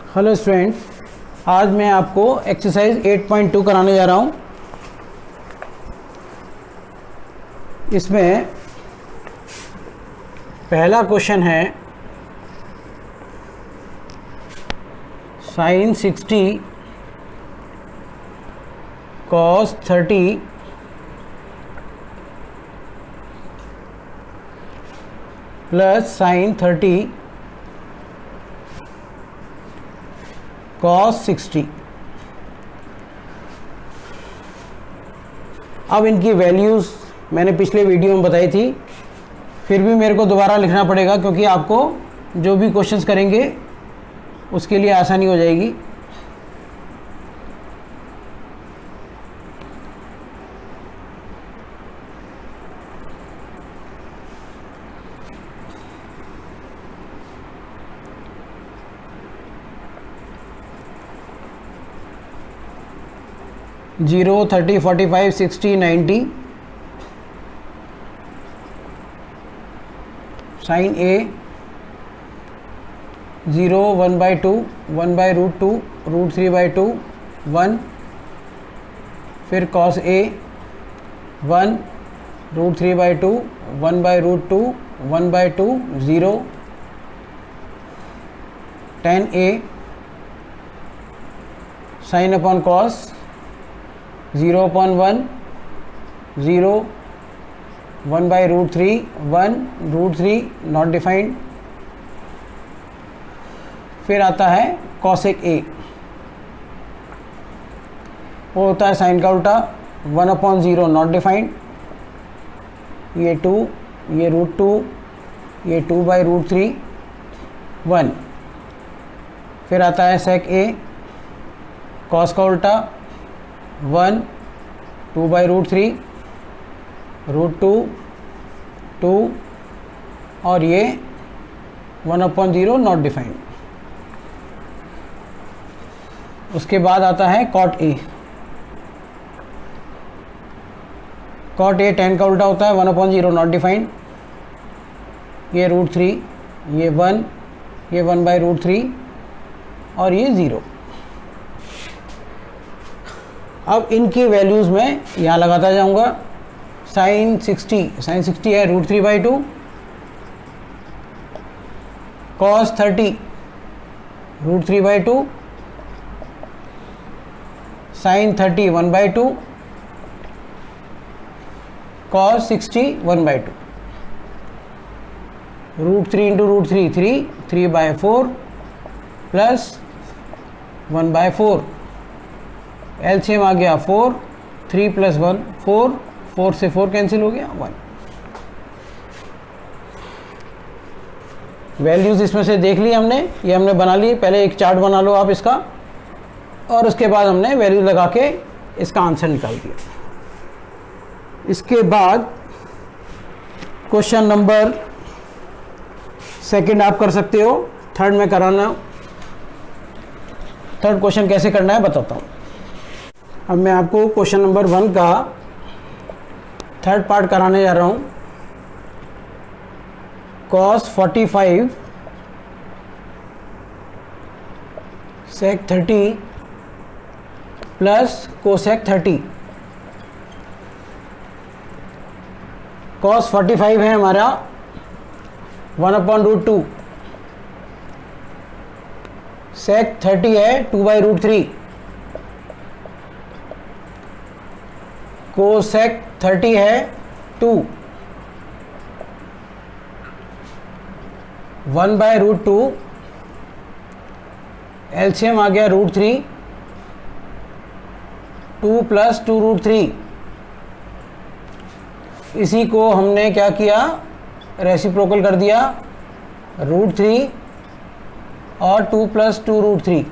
Hello student, आज मैं आपको एक्सरसाइज 8.2 कराने जा रहा हूँ। इसमें पहला क्वेश्चन है sin 60 cos 30 plus sin 30 cos 60। अब इनकी वैल्यूज़ मैंने पिछले वीडियो में बताई थी, फिर भी मेरे को दोबारा लिखना पड़ेगा क्योंकि आपको जो भी क्वेश्चंस करेंगे उसके लिए आसानी हो जाएगी। जीरो 30 45 60 90 साइन ए 0 1/2 1/√2 √3/2 1, फिर cos A 1 √3/2 1/√2 1/2 0 tan A sine upon cos 0/1 0 1/√3 1 √3 not defined. फिर आता है कॉसेक ए, वो होता है साइन का उल्टा 1/0 नॉट डिफाइंड। ये 2, ये √2, ये 2/√3 1। फिर आता है सेक ए, कॉस का उल्टा 1 2/√3 √2 2 और ये 1/0 नॉट डिफाइंड। उसके बाद आता है cot A. Cot A tan का उल्टा होता है 1/0 नॉट डिफाइंड। ये √3, ये 1, ये 1/√3 और ये 0। अब इनकी वैल्यूज़ में यहाँ लगाता जाऊँगा। साइन 60 है √3/2, cos 30 √3/2, sine 30 1/2, cos 60 1/2। √3 × √3 3 3/4 plus 1/4। LCM आ गया 4, 3 + 1 4, 4 से 4 कैंसिल हो गया 1। वैल्यूज़ इसमें से देख ली हमने, ये हमने बना ली। पहले एक चार्ट बना लो आप इसका, और उसके बाद हमने वैल्यूज लगा के इसका आंसर निकाल दिया। इसके बाद क्वेश्चन नंबर सेकंड आप कर सकते हो, थर्ड में कराना। थर्ड क्वेश्चन कैसे करना है बताता हूँ। अब मैं आपको क्वेश्चन नंबर 1 का थर्ड पार्ट कराने जा रहा हूँ। cos 45 sec 30 plus cosec 30। cos 45 है हमारा 1/√2, sec 30 है 2/√3, कोसेक 30 है 2, 1/√2। एलसीएम आ गया √3, 2 + 2√3। इसी को हमने क्या किया, रेसिप्रोकल कर दिया, √3 और 2 + 2√3।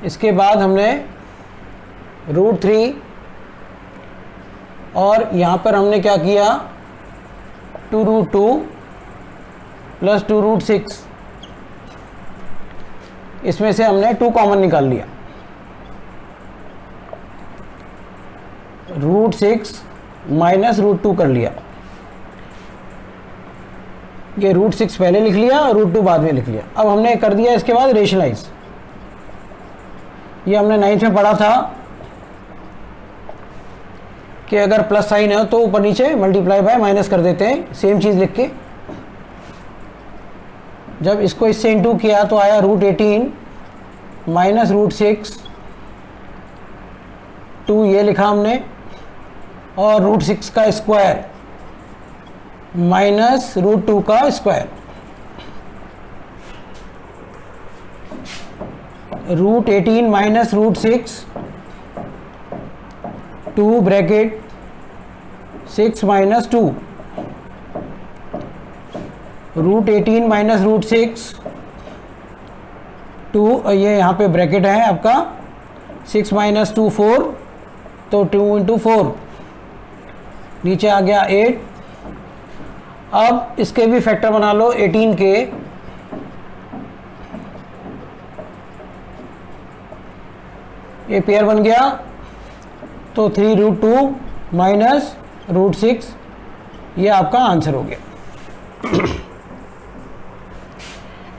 इसके बाद हमने √3 और यहाँ पर हमने क्या किया, 2√2 + 2√6। इसमें से हमने 2 कॉमन निकाल लिया। √6 - √2 कर लिया। ये √6 पहले लिख लिया और √2 बाद में लिख लिया। अब हमने कर दिया इसके बाद रेशनलाइज। ये हमने 9th में पढ़ा था कि अगर प्लस साइन है तो ऊपर नीचे मल्टीप्लाई बाय माइनस कर देते हैं, सेम चीज़ लिख के। जब इसको इससे इंटू किया तो आया √18 माइनस √6, 2 ये लिखा हमने, और √6 का स्क्वायर माइनस √2 का square. √18 minus √6, 2 bracket 6 minus 2, √18 minus √6, 2 ये यहाँ पे ब्रैकेट है आपका, 6 माइनस 2 4, तो 2 इंटू 4, नीचे आ गया 8। अब इसके भी फैक्टर बना लो 18 के, ये पेयर बन गया, तो 3√2 माइनस √6, ये आपका आंसर हो गया।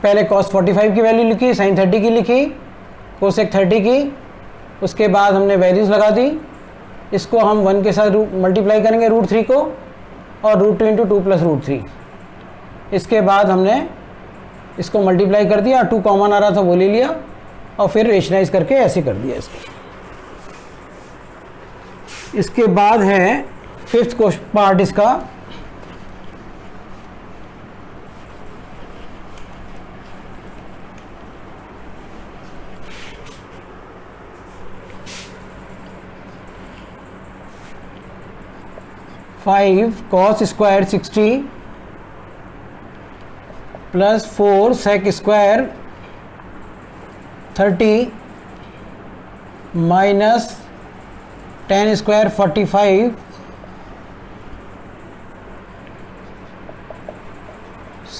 पहले cos 45 की वैल्यू लिखी, sin 30 की लिखी, cosec 30 की, उसके बाद हमने वैल्यूज लगा दी। इसको हम 1 के साथ मल्टीप्लाई करेंगे √3 को, और √2 इंटू 2 प्लस √3। इसके बाद हमने इसको मल्टीप्लाई कर दिया, 2 कॉमन आ रहा था वो ले लिया, और फिर रेशनाइज करके ऐसे कर दिया इसको। इसके बाद है 5th पार्ट इसका, five cos square 60 plus 4 sec square 30 minus 10 square 45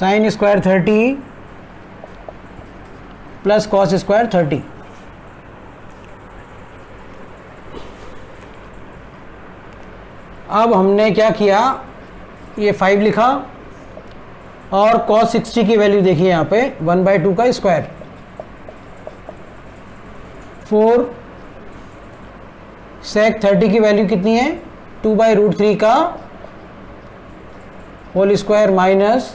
sin square 30 plus cos square 30। अब हमने क्या किया, ये 5 लिखा और cos 60 की वैल्यू देखिए यहाँ पे 1/2 का स्क्वायर, 4 sec 30 की वैल्यू कितनी है 2/√3 का होल स्क्वायर माइनस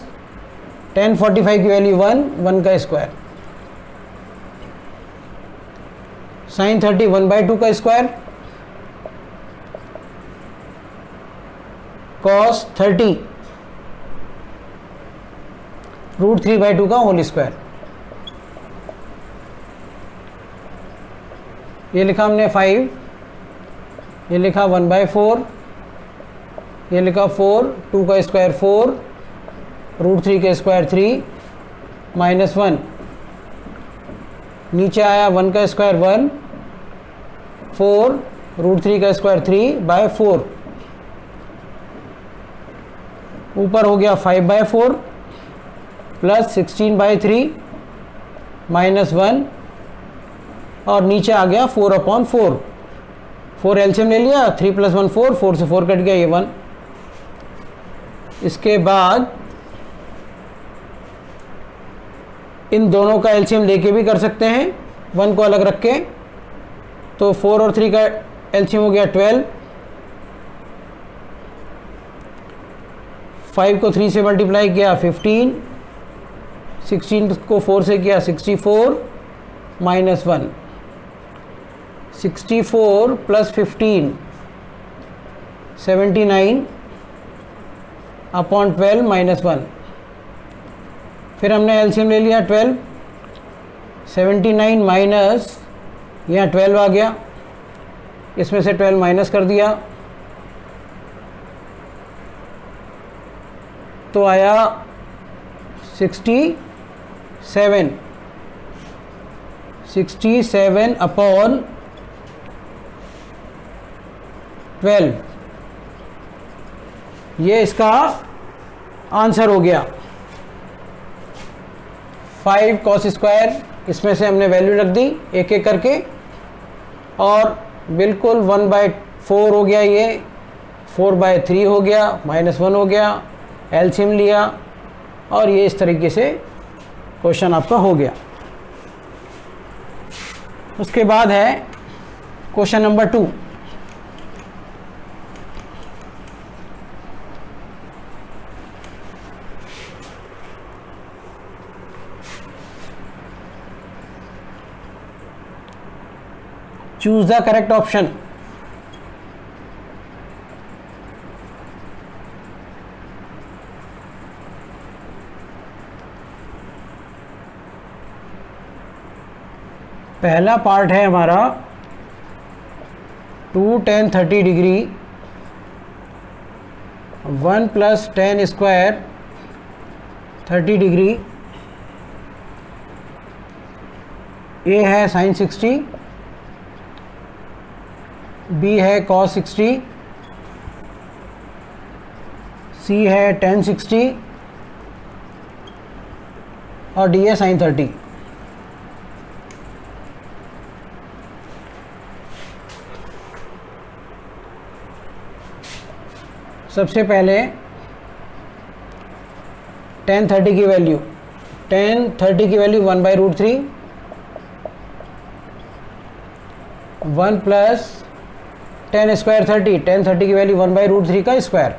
10 45 की वैल्यू 1 का स्क्वायर, sin 30 1/2 का स्क्वायर, cos 30 √3/2 का होल स्क्वायर। ये लिखा हमने 5, ये लिखा 1/4, ये लिखा 4, 2 का स्क्वायर 4, √3 का स्क्वायर 3 माइनस 1, नीचे आया 1 का स्क्वायर 1, 4, √3 का स्क्वायर 3/4, ऊपर हो गया 5/4 प्लस 16/3 माइनस 1, और नीचे आ गया 4/4, 4 एलसीएम ले लिया, 3 + 1 4, 4 से 4 कट गया, ये 1। इसके बाद इन दोनों का एलसीएम लेके भी कर सकते हैं, 1 को अलग रख के, तो 4 और 3 का एलसीएम हो गया 12, 5 को 3 से मल्टीप्लाई किया 15, 16 को 4 से किया 64 माइनस 1, 64 प्लस 15 79 अपॉन 12 माइनस 1। फिर हमने एलसीएम ले लिया 12, 79 माइनस यहाँ 12 आ गया, इसमें से 12 माइनस कर दिया तो आया 67 अपॉन 12, ये इसका आंसर हो गया। 5 cos स्क्वायर, इसमें से हमने वैल्यू रख दी एक एक करके, और बिल्कुल 1/4 हो गया, ये 4/3 हो गया, -1 हो गया, एलसीएम लिया और ये इस तरीके से क्वेश्चन आपका हो गया। उसके बाद है question number 2। Choose the correct option. पहला पार्ट है हमारा 2 tan 30 degree 1 + tan square 30 degree, A है sin 60, बी है cos 60, सी है tan 60 और डी है sin 30। सबसे पहले tan 30 की वैल्यू, tan 30 की वैल्यू 1/√3, 1 + tan स्क्वायर 30, tan 30 की वैल्यू 1/√3 का स्क्वायर,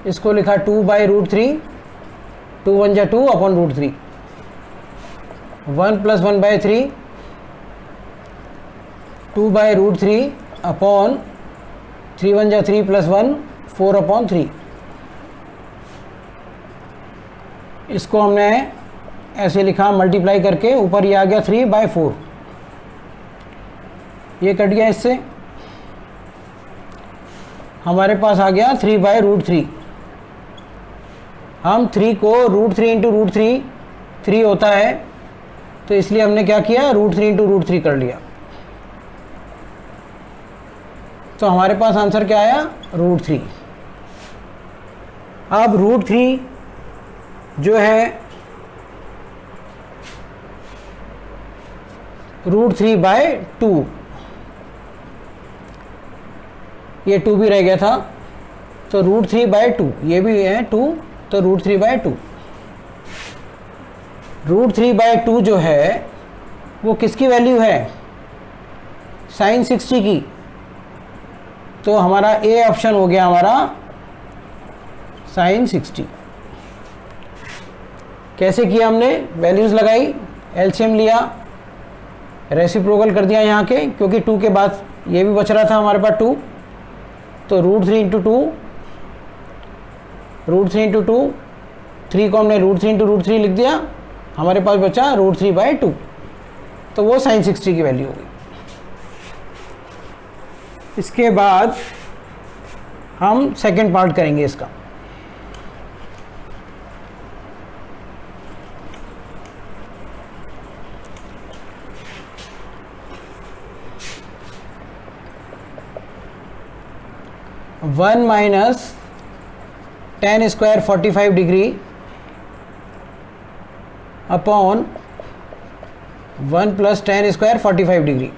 इसको लिखा 2/√3, 2 × 1 = 2/√3, 1 + 1/3, 2/√3 अपॉन 3 × 1 = 3 + 1 4/3। इसको हमने ऐसे लिखा मल्टीप्लाई करके, ऊपर ये आ गया 3/4, ये कट गया, इससे हमारे पास आ गया 3/√3। हम 3 को √3 × √3 3 होता है, तो इसलिए हमने क्या किया, √3 × √3 कर लिया। तो हमारे पास आंसर क्या आया, √3। अब √3 जो है √3/2, ये 2 भी रह गया था, तो √3/2, ये भी है 2, तो √3/2। √3/2 जो है वो किसकी वैल्यू है, sin 60 की, तो हमारा ए ऑप्शन हो गया हमारा sin 60। कैसे किया हमने, वैल्यूज़ लगाई, एलसीएम लिया, रेसिप्रोकल कर दिया यहाँ के, क्योंकि 2 के बाद ये भी बच रहा था हमारे पास 2, तो √3 × 2, √3 × 2, 3 को हमने √3 × √3 लिख दिया, हमारे पास बचा √3/2, तो वो sin 60 की वैल्यू होगी। इसके बाद हम सेकंड पार्ट करेंगे इसका। One minus tan square 45 degree upon 1 + tan square 45 degree.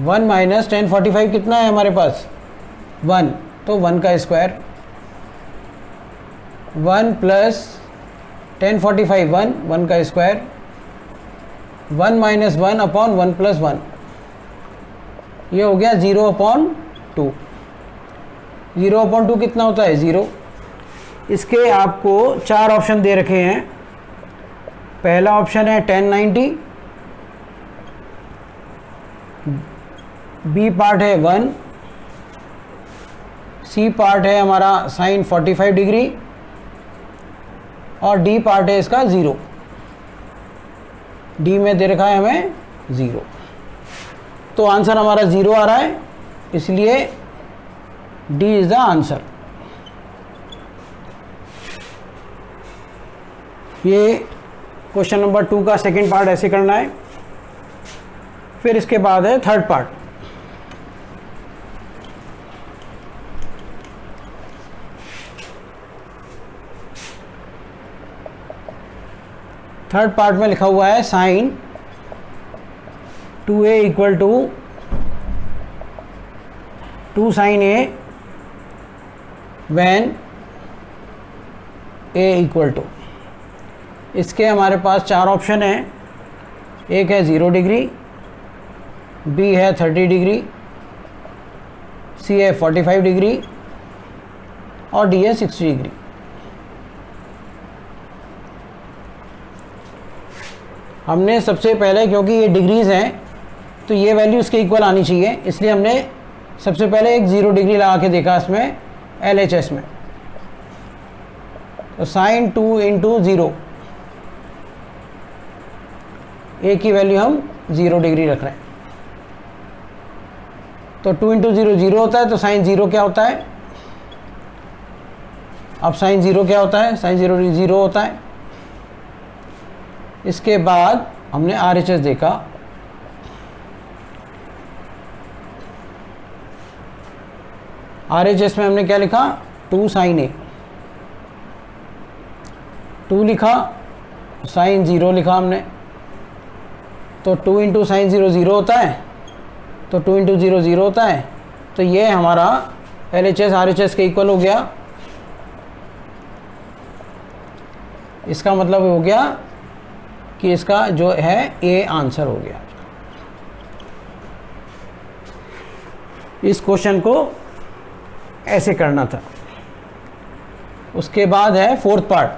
1 - tan 45 कितना है हमारे पास, 1, तो 1 का स्क्वायर, 1 + tan 45 1, 1 का स्क्वायर, 1 - 1 अपॉन 1 + 1, ये हो गया 0/2। 0/2 कितना होता है, 0। इसके आपको 4 ऑप्शन दे रखे हैं। पहला ऑप्शन है tan 90, बी पार्ट है 1, सी पार्ट है हमारा sin 45 डिग्री और डी पार्ट है इसका 0। डी में दे रखा है हमें 0, तो आंसर हमारा 0 आ रहा है, इसलिए डी इज द आंसर। ये क्वेश्चन नंबर 2 का सेकंड पार्ट ऐसे करना है। फिर इसके बाद है थर्ड पार्ट। थर्ड पार्ट में लिखा हुआ है sin 2a = 2 sin a when A equal to, इसके हमारे पास 4 ऑप्शन हैं। एक है 0 डिग्री, बी है 30 डिग्री, सी है 45 डिग्री और डी है 60 डिग्री। हमने सबसे पहले, क्योंकि ये डिग्रीज़ हैं तो ये वैल्यू इसके इक्वल आनी चाहिए, इसलिए हमने सबसे पहले एक 0 डिग्री लगा के देखा इसमें LHS में। तो sin 2 इंटू 0, ए की वैल्यू हम 0 डिग्री रख रहे हैं। तो 2 इंटू 0 0 होता है, तो sin 0 क्या होता है? अब sin 0 क्या होता है? sin 0 0 होता है। इसके बाद हमने RHS देखा, RHS में हमने क्या लिखा? 2 sin A, 2 लिखा, sin 0 लिखा हमने। तो 2 इंटू साइन 0 0 होता है, तो 2 इंटू 0 0 होता है। तो ये हमारा LHS RHS के इक्वल हो गया। इसका मतलब हो गया कि इसका जो है ए आंसर हो गया। इस क्वेश्चन को ऐसे करना था। उसके बाद है 4th part.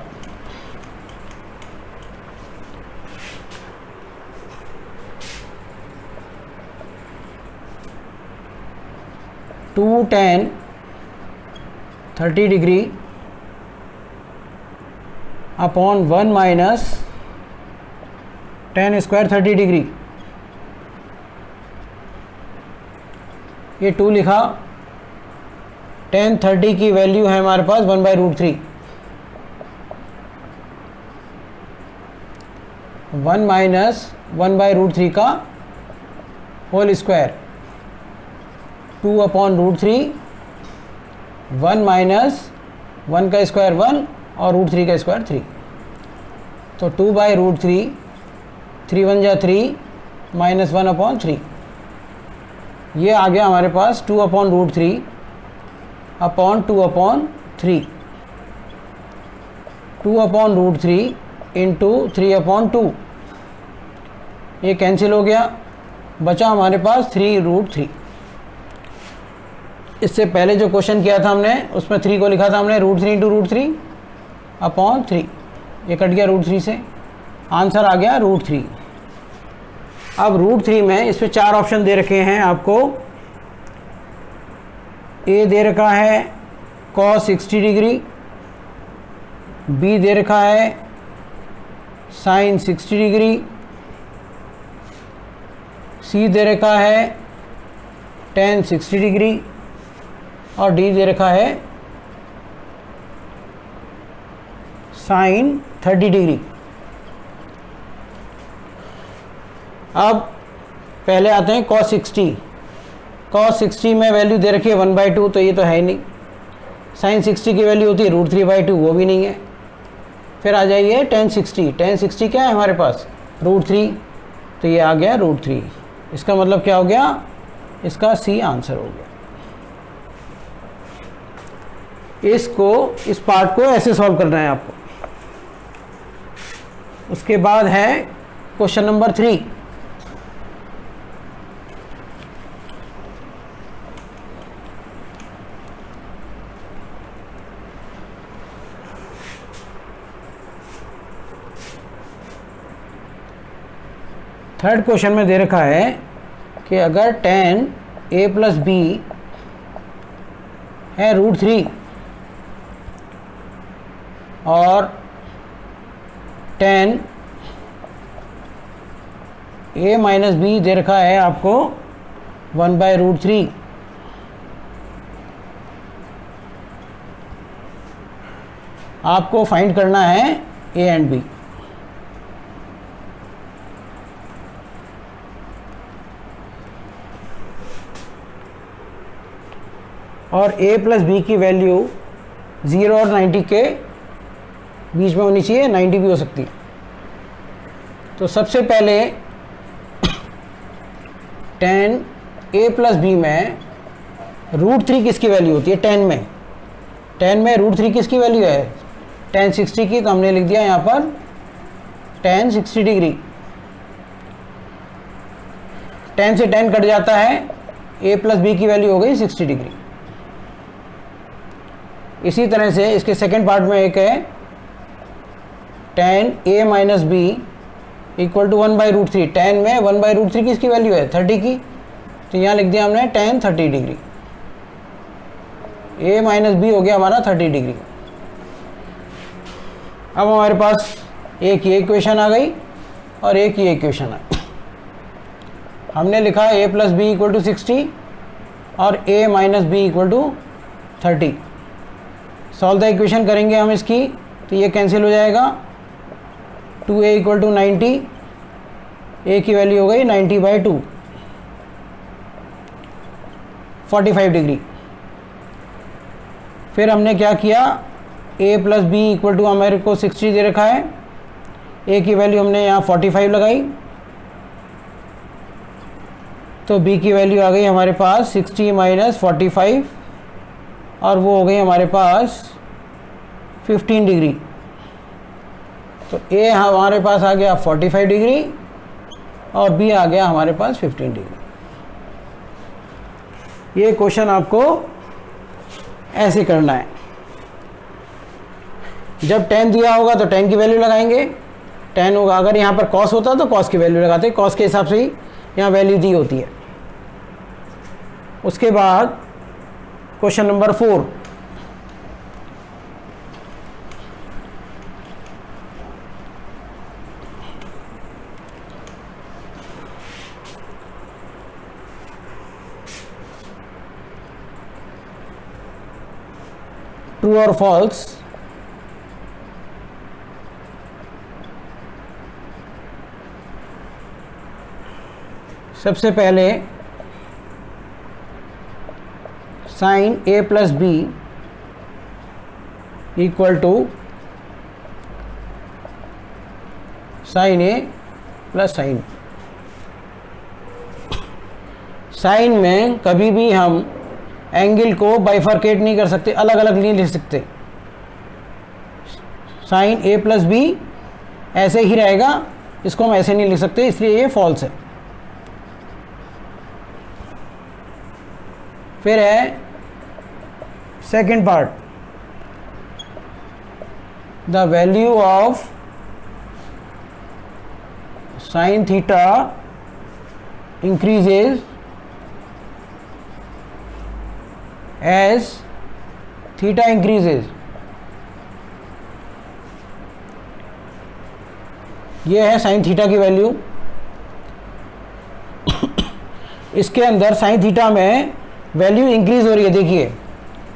Two tan 30 degree upon 1 minus tan square 30 degree, ये 2 लिखा। tan 30 की वैल्यू है हमारे पास 1/√3, 1 माइनस 1/√3 का होल स्क्वायर, 2/√3, 1 माइनस 1 का स्क्वायर 1 और √3 का स्क्वायर 3। तो 2/√3, 3 1 जा 3 माइनस 1/3, ये आ गया हमारे पास 2/√3 अपॉन 2/3, 2/√3 इंटू 3/2, ये कैंसिल हो गया, बचा हमारे पास 3√3। इससे पहले जो क्वेश्चन किया था हमने, उसमें 3 को लिखा था हमने √3 इंटू √3 अपॉन 3, ये कट गया √3 से, आंसर आ गया √3। अब √3 में इस पर 4 ऑप्शन दे रखे हैं आपको। ए दे रखा है cos 60 डिग्री, बी दे रखा है sin 60 डिग्री, सी दे रखा है tan 60 डिग्री और डी दे रखा है sin 30 डिग्री। अब पहले आते हैं cos 60। cos 60 में वैल्यू दे रखी है 1/2, तो ये तो है ही नहीं। sin 60 की वैल्यू होती है √3/2, वो भी नहीं है। फिर आ जाइए tan 60। tan 60 क्या है हमारे पास? √3, तो ये आ गया √3। इसका मतलब क्या हो गया? इसका सी आंसर हो गया। इस पार्ट को ऐसे सॉल्व करना है आपको। उसके बाद है क्वेश्चन नंबर 3। थर्ड क्वेश्चन में दे रखा है कि अगर tan a प्लस बी है √3 और tan a माइनस बी दे रखा है आपको 1/√3, आपको फाइंड करना है a एंड b। और a प्लस बी की वैल्यू 0 और 90 के बीच में होनी चाहिए, 90 भी हो सकती है। तो सबसे पहले tan a प्लस बी में √3 किसकी वैल्यू होती है? 10 में tan में √3 किसकी वैल्यू है, tan 60 की, तो हमने लिख दिया यहाँ पर tan 60 डिग्री। tan से tan कट जाता है, a प्लस बी की वैल्यू हो गई 60 डिग्री। इसी तरह से इसके सेकेंड पार्ट में एक है tan a minus B equal to 1/√3। tan में 1/√3 किसकी वैल्यू है, 30 की, तो यहाँ लिख दिया हमने tan 30 degree. a minus B हो गया हमारा 30 डिग्री। अब हमारे पास एक ये इक्वेशन आ गई और एक ये इक्वेशन आई। हमने लिखा a plus B equal to 60 और a minus B equal to 30। Solve the equation करेंगे हम इसकी, तो ये कैंसिल हो जाएगा। 2a इक्वल टू 90, a की वैल्यू हो गई 90/2, 45 डिग्री। फिर हमने क्या किया, a plus B equal to हमारे को 60 दे रखा है, a की वैल्यू हमने यहाँ 45 लगाई, तो b की वैल्यू आ गई हमारे पास 60 माइनस 45 और वो हो गई हमारे पास 15 डिग्री। तो a हमारे पास आ गया 45 डिग्री और b आ गया हमारे पास 15 डिग्री। ये क्वेश्चन आपको ऐसे करना है। जब tan दिया होगा तो tan की वैल्यू लगाएंगे, tan होगा, अगर यहाँ पर cos होता तो cos की वैल्यू लगाते, cos के हिसाब से ही यहाँ वैल्यू दी होती है। उसके बाद क्वेश्चन नंबर 4, ट्रू और फॉल्स। सबसे पहले sine a plus B equal to sine a plus sine. Sine में कभी भी हम एंगल को बाइफरकेट नहीं कर सकते, अलग अलग नहीं लिख सकते। साइन a प्लस बी ऐसे ही रहेगा, इसको हम ऐसे नहीं लिख सकते, इसलिए ये फॉल्स है। फिर है second part, the value of sine theta increases as theta increases. ये है साइन थीटा की वैल्यू। इसके अंदर साइन थीटा में वैल्यू इंक्रीज हो रही है, देखिए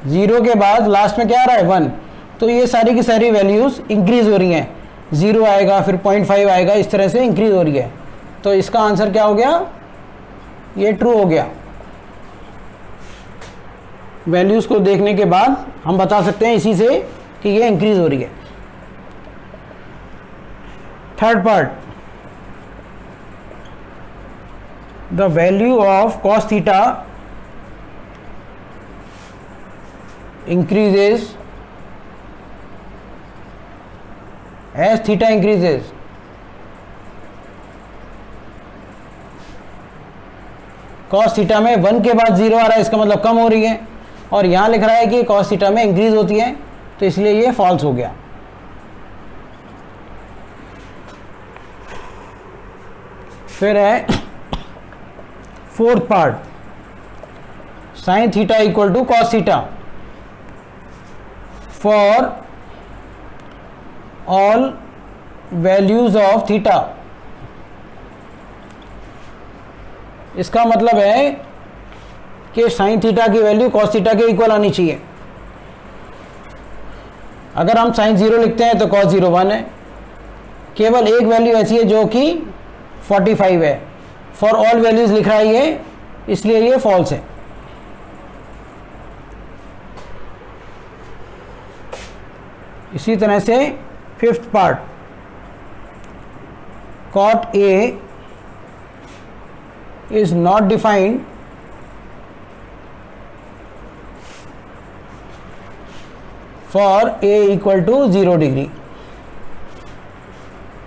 0 के बाद लास्ट में क्या आ रहा है 1, तो ये सारी की सारी वैल्यूज इंक्रीज हो रही हैं। 0 आएगा, फिर 0.5 आएगा, इस तरह से इंक्रीज हो रही है। तो इसका आंसर क्या हो गया, ये ट्रू हो गया। वैल्यूज को देखने के बाद हम बता सकते हैं इसी से कि ये इंक्रीज हो रही है। Third part, the value of cos theta increases as theta increases। cos theta में 1 के बाद 0 आ रहा है, इसका मतलब कम हो रही है, और यहां लिख रहा है कि cos थीटा में इंक्रीज होती है, तो इसलिए ये फॉल्स हो गया। फिर है fourth part, sine theta equal to cos theta for all values of theta. इसका मतलब है कि साइन थीटा की वैल्यू कॉस थीटा के इक्वल आनी चाहिए। अगर हम साइन 0 लिखते हैं तो कॉस 0 1 है। केवल एक वैल्यू ऐसी है जो कि 45 है। फॉर ऑल वैल्यूज लिख रहा है ये, इसलिए ये फॉल्स है। इसी तरह से fifth part, cot A is not defined for A equal to 0 degree.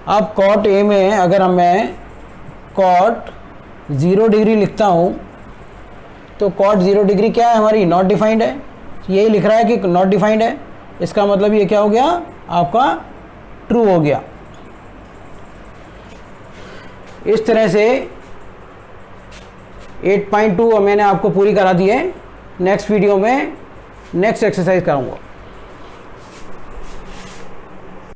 अब कॉट ए में अगर मैं कॉट 0 डिग्री लिखता हूँ तो कॉट 0 डिग्री क्या है हमारी, नॉट डिफाइंड है। यही लिख रहा है कि नॉट डिफाइंड है, इसका मतलब ये क्या हो गया आपका ट्रू हो गया। इस तरह से 8.2 मैंने आपको पूरी करा दी है। नेक्स्ट वीडियो में नेक्स्ट एक्सरसाइज कराऊंगा।